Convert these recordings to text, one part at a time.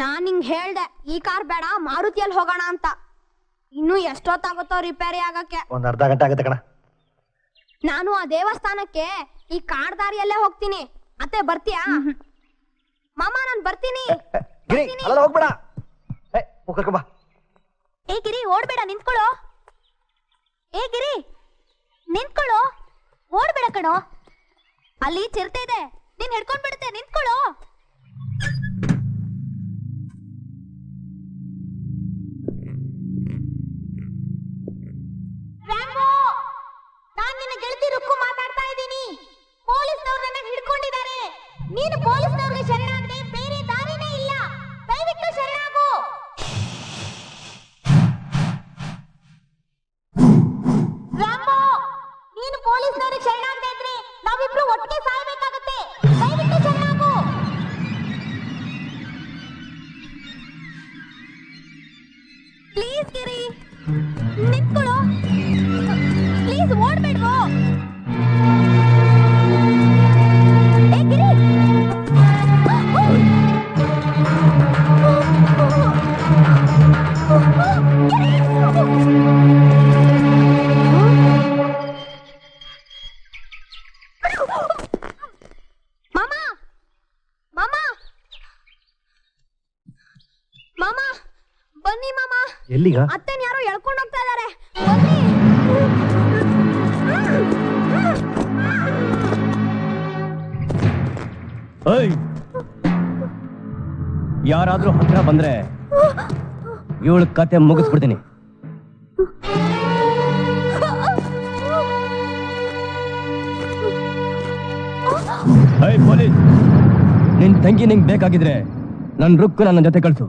ನಾನ್ ಹಿಂಗ್ ಹೇಳ್ದೆ ಈ ಕಾರ್ ಬೇಡ ಮಾರುತಿಯಲ್ಲಿ ಹೋಗೋಣ ಅಂತ. ಇನ್ನು ಎಷ್ಟೊತ್ತಾಗುತ್ತೋ ರಿಪೇರಿ ಆಗಕ್ಕೆ? ಒಂದ್ ಅರ್ಧ ಗಂಟೆ ಆಗುತ್ತೆ ಕಣ. ನಾನು ಆ ದೇವಸ್ಥಾನಕ್ಕೆ ಈ ಕಾಡ್ ದಾರಿಯಲ್ಲೇ ಹೋಗ್ತೀನಿ. ಅತ್ತೆ ಬರ್ತೀಯಾ? ಮಾಮ ನಾನ್ ಬರ್ತೀನಿ. ಗಿರಿ ಅಲ್ಲ ಹೋಗ್ಬೇಡ. ಕರ್ಕೊಂಬ. ಏ ಗಿರಿ ಓಡ್ಬೇಡ, ನಿಂತ್ಕೊಳ್ಳೋ. ಏ ಗಿರಿ ನಿಂತ್ಕೊಳ್ಳೋ, ಓಡ್ಬೇಡ ಕಣೋ. ಅಲ್ಲಿ ಚಿರತೆ ಇದೆ, ನೀನ್ ಹಿಡ್ಕೊಂಡ್ ಬಿಡುತ್ತೆ, ನಿಂತ್ಕೊಳ್ಳೋ. ನಾನ್ ನಿನ್ನ ಗೆಳತಿ ರುಕ್ಕು ಮಾತಾಡ್ತಾ ಇದ್ದೀನಿ. ಪೊಲೀಸ್ನವ್ರು ನನ್ನ ಹಿಡ್ಕೊಂಡಿದ್ದಾರೆ. ನೀನು ಪೊಲೀಸ್ನವ್ರಿಗೆ ಶರಣಾಗದೆ ಬೇರೆ ದಾರಿನೇ ಇಲ್ಲ. ದಯವಿಟ್ಟು ಶರಣಾಗು. ರಾಮೋ, ನೀನು ಪೊಲೀಸ್ನವ್ರಿಗೆ ಶರಣಾಗದೆ ಇದ್ರೆ ನಾವಿಬ್ರು ಒಟ್ಟಿಗೆ ಸಾಯಬೇಕಾಗುತ್ತೆ. ದಯವಿಟ್ಟು ಶರಣಾಗು. ಪ್ಲೀಸ್ ಗಿರಿ ನಿಂತ್ಕೊಳ್ಳೋ. ಪ್ಲೀಸ್ ಓಡ್ಬೇಡ್ವೋ. ಏ ಗಿರಿ ಮಾಮ, ಮಾಮ, ಮಾಮ ಬನ್ನಿ ಮಾಮ. ಎಲ್ಲಿಗ? ಅತ್ತೆನ ಯಾರೋ ಎಳ್ಕೊಂಡು ಹೋಗ್ತಾ ಇದಾರೆ, ಬನ್ನಿ. ಯಾರಾದ್ರೂ ಹತ್ರ ಬಂದ್ರೆ ಇವಳ ಕತೆ ಮುಗಿಸ್ಬಿಡ್ತೀನಿ. ಪೊಲೀಸ್, ನಿನ್ ತಂಗಿ ನಿಂಗೆ ಬೇಕಾಗಿದ್ರೆ ನನ್ ರುಕ್ಕು ನನ್ನ ಜೊತೆ ಕಳ್ಸು.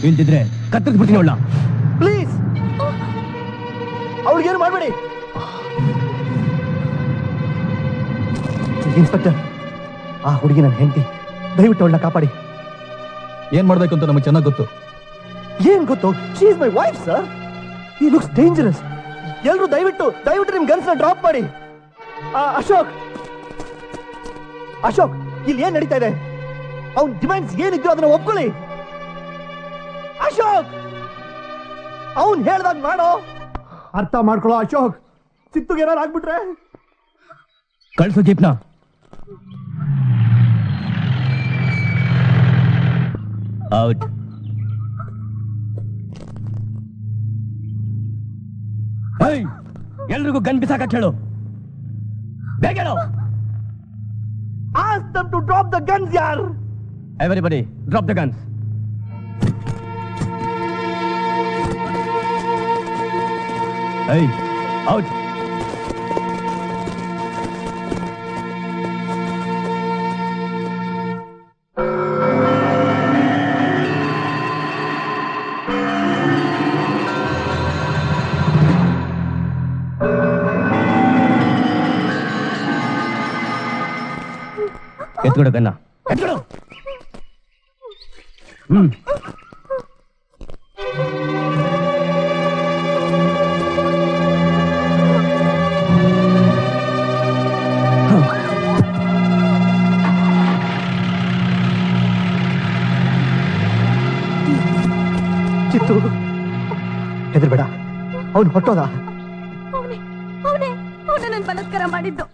ಇಲ್ದಿದ್ರೆ ಕತ್ತರಿಸ್ಬಿಡ್ತೀನಿ ಅವಳ. ಪ್ಲೀಸ್ ಅವಳಿಗೇನು ಮಾಡಬೇಡಿ. ಇನ್ಸ್ಪೆಕ್ಟರ್, ಆ ಹುಡುಗಿ ನನ್ನ ಹೆಂಡತಿ, ದಯವಿಟ್ಟು ಅವಳನ್ನ ಕಾಪಾಡಿ. ಏನ್ ಮಾಡ್ಬೇಕು ಅಂತ ನಮಗೆ ಚೆನ್ನಾಗಿ ಗೊತ್ತು. ಏನ್ ಗೊತ್ತು? She is my wife sir. He looks dangerous. ಎಲ್ರು ದಯವಿಟ್ಟು ನಿಮ್ ಗನ್ಸ್ ನ ಡ್ರಾಪ್ ಮಾಡಿ. ಅಶೋಕ್, ಅಶೋಕ್, ಇಲ್ಲಿ ಏನ್ ನಡೀತಾ ಇದೆ? ಅವ್ನ ಡಿಮ್ಯಾಂಡ್ಸ್ ಏನಿದ್ರು ಅದನ್ನ ಒಪ್ಕೊಳ್ಳಿ. ಅಶೋಕ್, ಅವನ್ ಹೇಳ್ದಾಗ ಮಾಡೋ. ಅರ್ಥ ಮಾಡ್ಕೊಳ್ಳೋ ಅಶೋಕ್. ಚಿತ್ತುಗೆ ಏನಾರು ಆಗ್ಬಿಟ್ರೆ? ಕಳ್ಸು ಜೀಪ್ನ. ಔಟ್. ಎಲ್ರಿಗೂ ಗನ್ ಬಿಸಾಕಕ್ಕೆ ಹೇಳು. ಬೇಗ ಹೇಳು. Ask them to drop the guns, yaar. Everybody, drop the guns. Hey, out. ಎತ್ಕೊಡು ಗನ್ನ, ಎತ್ಕೊಡು. ಚಿತ್ತು, ಹೆದರ್ಬೇಡ. ಅವನು ಹೊಟ್ಟೋದ. ಅವನೇ ನನ್ನ ಬಲಾತ್ಕಾರ ಮಾಡಿದ್ದು.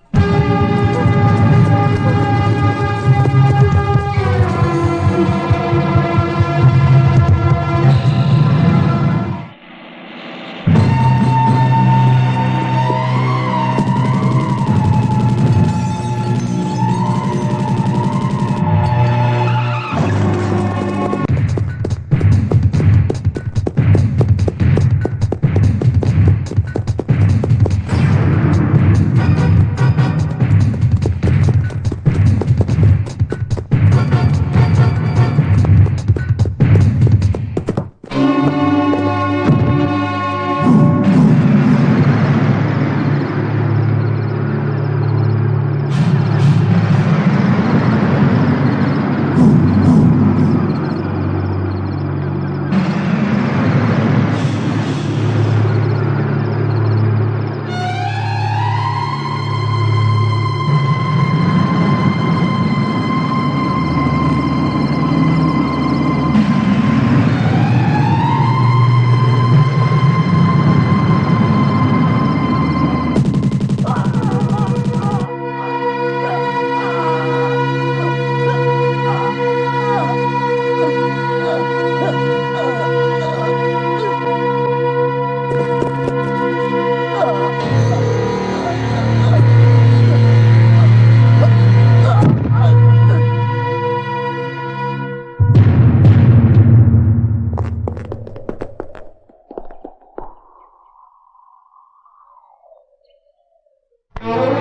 ಆ